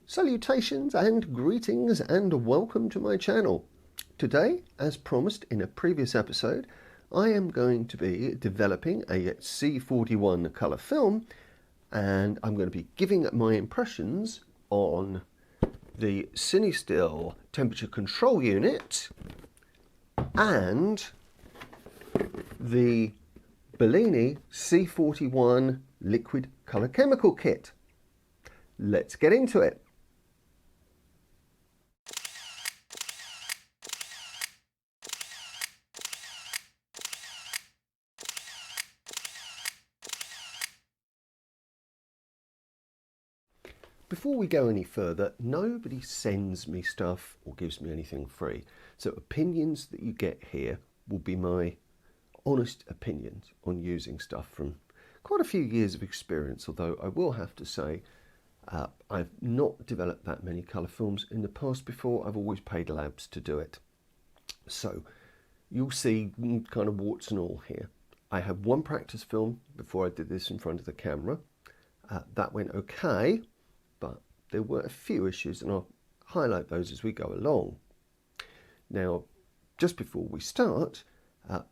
Salutations and greetings and welcome to my channel. Today, as promised in a previous episode, I am going to be developing a C41 colour film, and I'm going to be giving my impressions on the CineStill temperature control unit and the Bellini C41 liquid colour chemical kit. Let's get into it. Before we go any further, nobody sends me stuff or gives me anything free. So opinions that you get here will be my honest opinions on using stuff from quite a few years of experience, although I will have to say I've not developed that many colour films in the past before. I've always paid labs to do it. So you'll see kind of warts and all here. I had one practice film before I did this in front of the camera. That went okay, but there were a few issues, and I'll highlight those as we go along. Now, just before we start,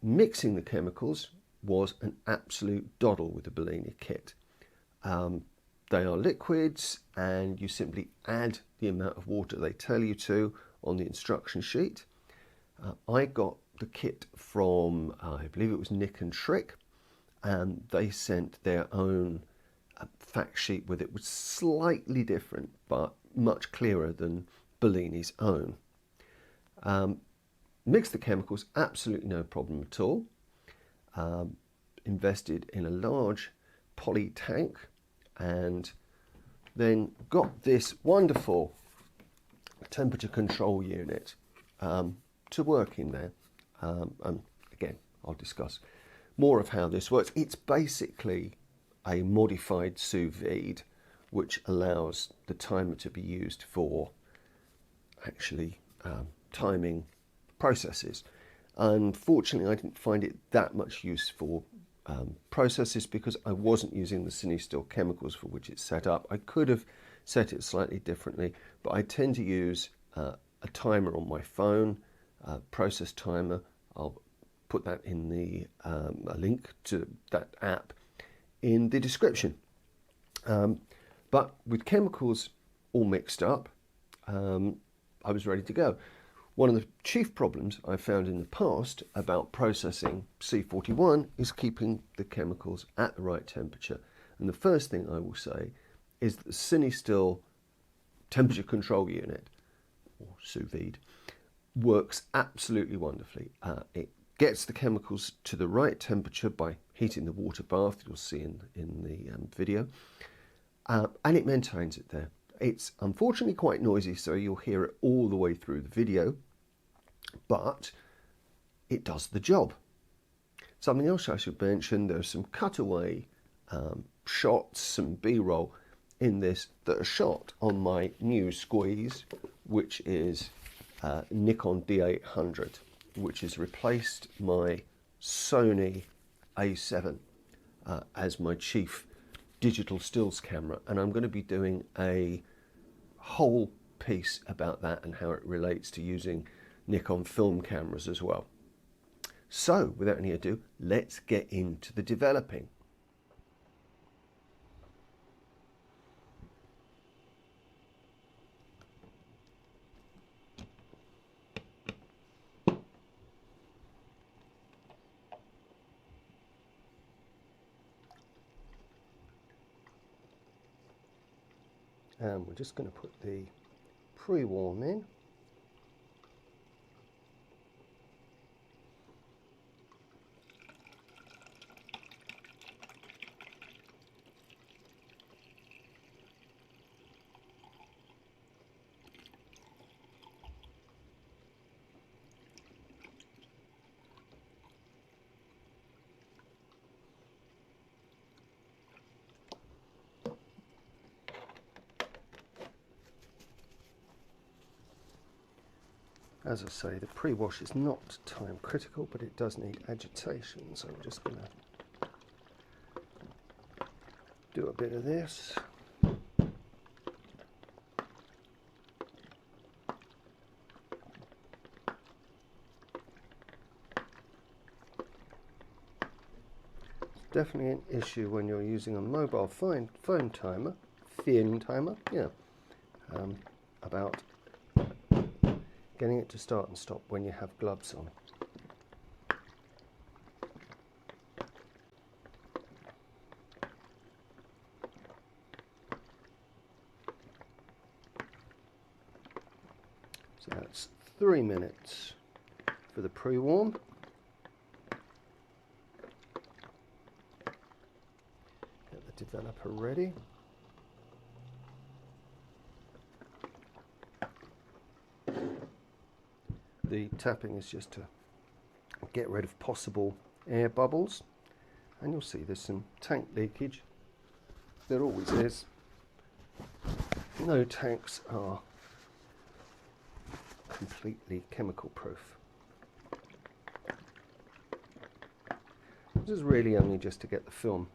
mixing the chemicals was an absolute doddle with the Bellini kit. They are liquids, and you simply add the amount of water they tell you to on the instruction sheet. I got the kit from, I believe it was Nick and Trick, and they sent their own fact sheet with it, was slightly different but much clearer than Bellini's own. Mix the chemicals, absolutely no problem at all. Invested in a large poly tank, and then got this wonderful temperature control unit to work in there. And again, I'll discuss more of how this works. It's basically a modified sous vide, which allows the timer to be used for actually timing processes. Unfortunately, I didn't find it that much use for processes because I wasn't using the CineStill chemicals for which it's set up. I could have set it slightly differently, but I tend to use a timer on my phone, process timer. I'll put that in the a link to that app in the description. But with chemicals all mixed up, I was ready to go. One of the chief problems I've found in the past about processing C41 is keeping the chemicals at the right temperature. And the first thing I will say is that the CineStill temperature control unit, or sous vide, works absolutely wonderfully. It gets the chemicals to the right temperature by heating the water bath, you'll see in the video, and it maintains it there. It's unfortunately quite noisy, so you'll hear it all the way through the video, but it does the job. Something else I should mention, there's some cutaway shots, some B-roll in this that are shot on my new squeeze, which is Nikon D800, which has replaced my Sony A7 as my chief digital stills camera, and I'm going to be doing a whole piece about that and how it relates to using Nikon film cameras as well. So without any ado, let's get into the developing. And we're just going to put the pre-warm in. As I say, the pre-wash is not time critical, but it does need agitation, so I'm just going to do a bit of this. definitely an issue when you're using a mobile phone timer, yeah, about getting it to start and stop when you have gloves on. So that's 3 minutes for the pre-warm. Get the developer ready. The tapping is just to get rid of possible air bubbles, and you'll see there's some tank leakage. There always is. No tanks are completely chemical proof. This is really only just to get the film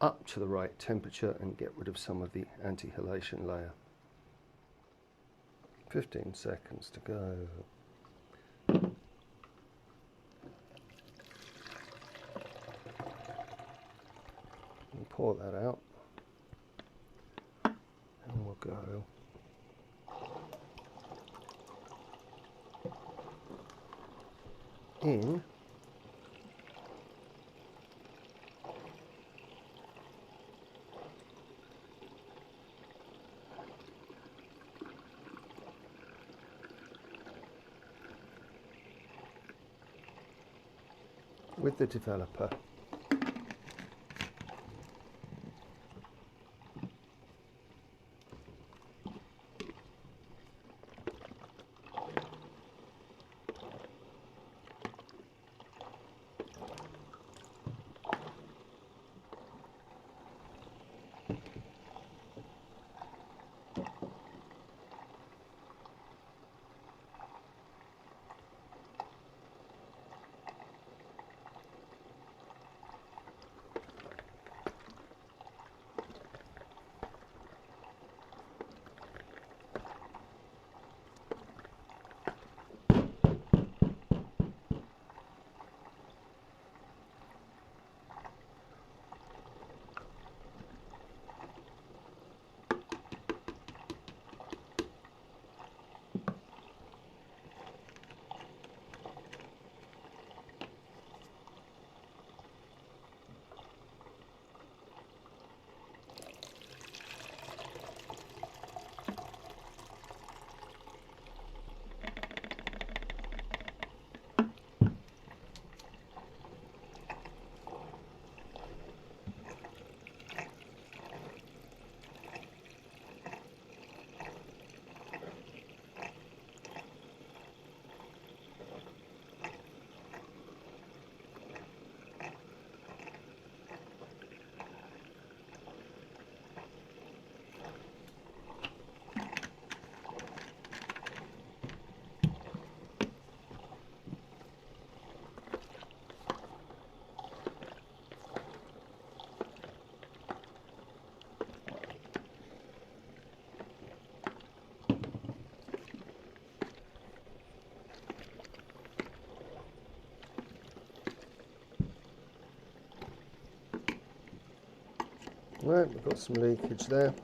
up to the right temperature and get rid of some of the anti-halation layer. 15 seconds to go. We'll pour that out and we'll go in with the developer. Right, we've got some leakage there.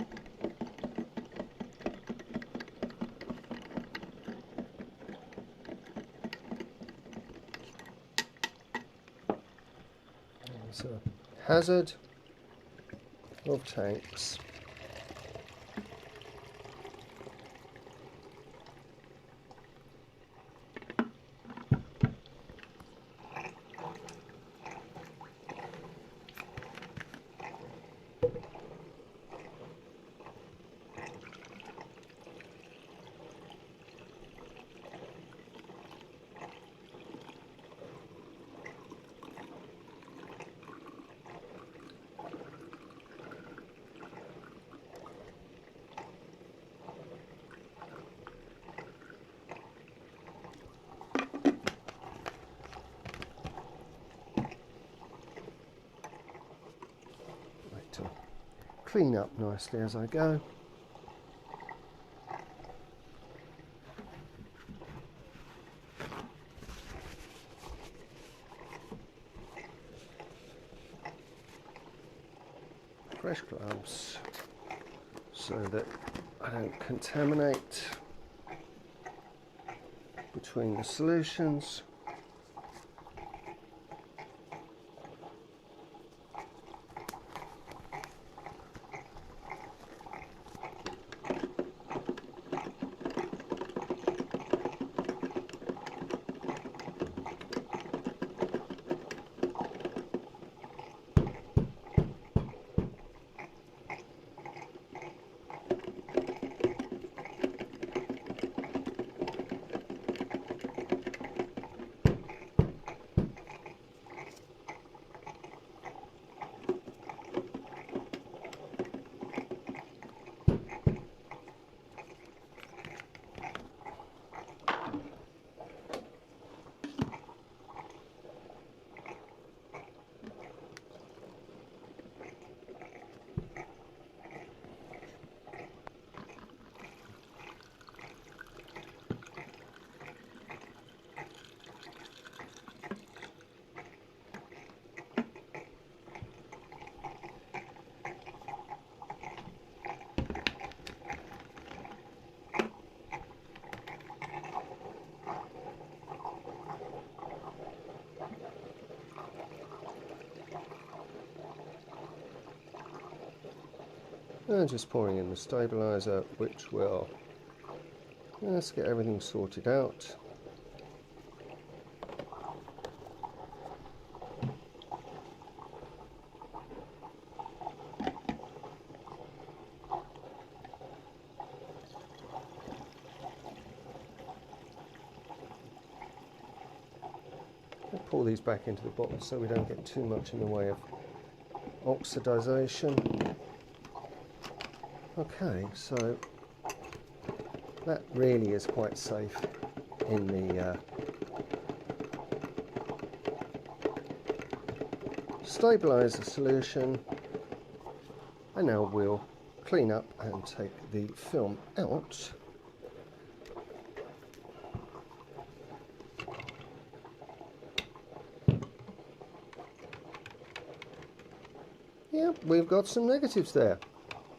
There's a hazard of tanks. Clean up nicely as I go. fresh gloves so that I don't contaminate between the solutions. And just pouring in the stabilizer, which will, let's get everything sorted out. I'll pull these back into the bottle so we don't get too much in the way of oxidization. Okay, so that really is quite safe in the stabilizer solution. And now we'll clean up and take the film out. Yeah, we've got some negatives there.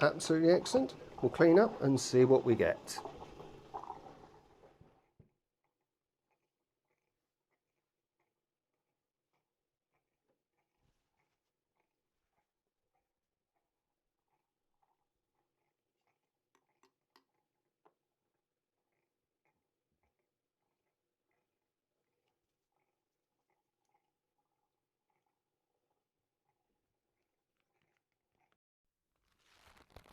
Absolutely excellent. We'll clean up and see what we get.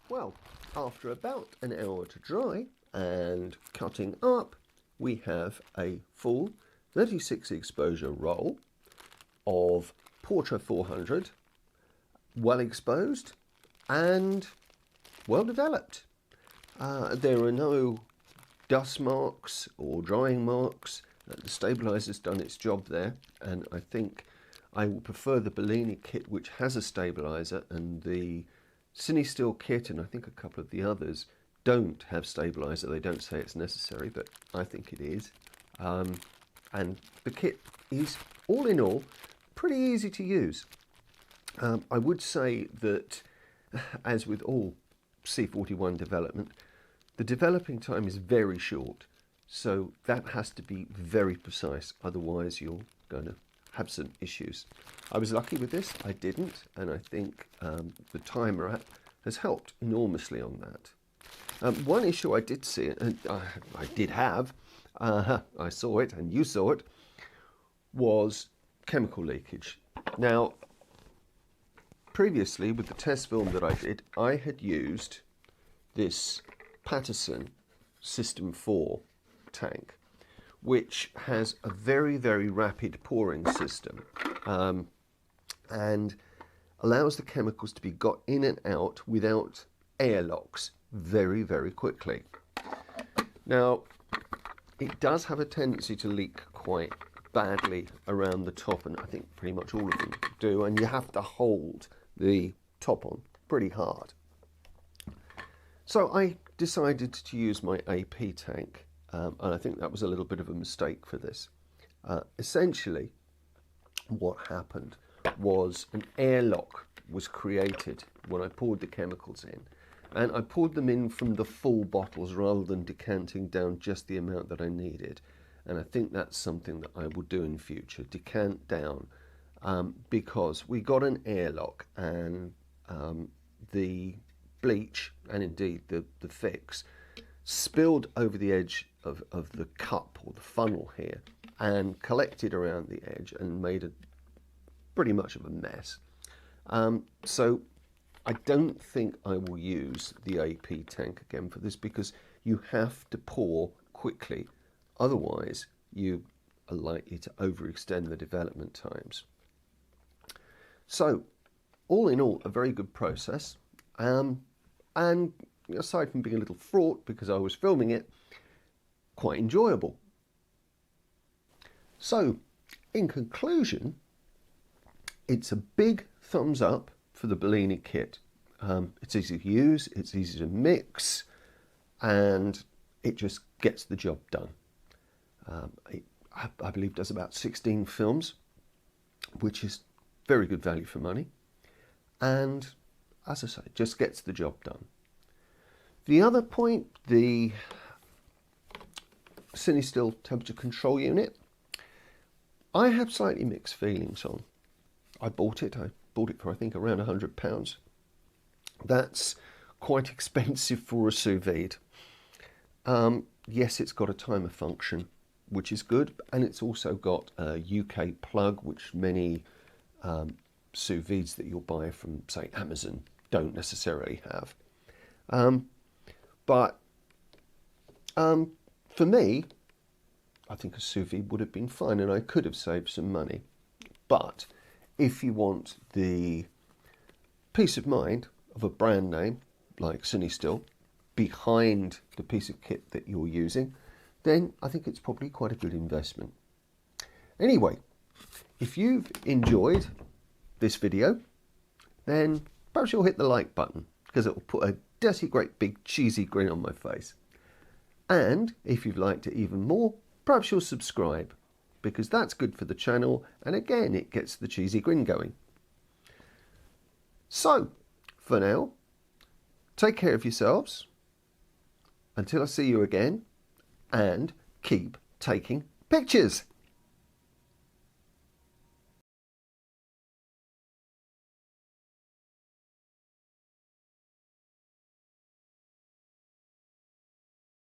Well, after about an hour to dry and cutting up, we have a full 36 exposure roll of Portra 400, well exposed and well developed. There are no dust marks or drying marks. The stabilizer's done its job there, and I think I will prefer the Bellini kit, which has a stabilizer, and the CineStill kit, and I think a couple of the others, don't have stabilizer. They don't say it's necessary, but I think it is. And the kit is, all in all, pretty easy to use. I would say that, as with all C41 development, the developing time is very short, so that has to be very precise, otherwise you're going to have some issues. I was lucky with this, I didn't, and I think the timer app has helped enormously on that. One issue I did see, and I did have, I saw it and you saw it, was chemical leakage. Now, previously with the test film that I did, I had used this Patterson System 4 tank, which has a very, very rapid pouring system and allows the chemicals to be got in and out without airlocks very, very quickly. Now, it does have a tendency to leak quite badly around the top, and I think pretty much all of them do, and you have to hold the top on pretty hard. So I decided to use my AP tank, and I think that was a little bit of a mistake for this. Essentially, what happened was an airlock was created when I poured the chemicals in. And I poured them in from the full bottles rather than decanting down just the amount that I needed. And I think that's something that I will do in future, decant down, because we got an airlock, and the bleach, and indeed the fix, spilled over the edge of the cup or the funnel here and collected around the edge and made pretty much of a mess. So I don't think I will use the AP tank again for this, because you have to pour quickly. Otherwise, you are likely to overextend the development times. So, all in all, a very good process. And aside from being a little fraught because I was filming it, quite enjoyable. So, in conclusion, it's a big thumbs up for the Bellini kit. It's easy to use, it's easy to mix, and it just gets the job done. I believe does about 16 films, which is very good value for money. And as I say, just gets the job done. The other point, the CineStill temperature control unit, I have slightly mixed feelings on. I bought it for I think around £100. That's quite expensive for a sous vide. Yes, it's got a timer function, which is good, and it's also got a UK plug, which many sous vides that you'll buy from, say, Amazon don't necessarily have. But for me, I think a sous vide would have been fine, and I could have saved some money. But if you want the peace of mind of a brand name like CineStill behind the piece of kit that you're using, then I think it's probably quite a good investment. Anyway, if you've enjoyed this video, then perhaps you'll hit the like button, because it will put a dirty, great, big, cheesy grin on my face. And if you've liked it even more, perhaps you'll subscribe, because that's good for the channel, and again, it gets the cheesy grin going. So, for now, take care of yourselves, until I see you again, and keep taking pictures.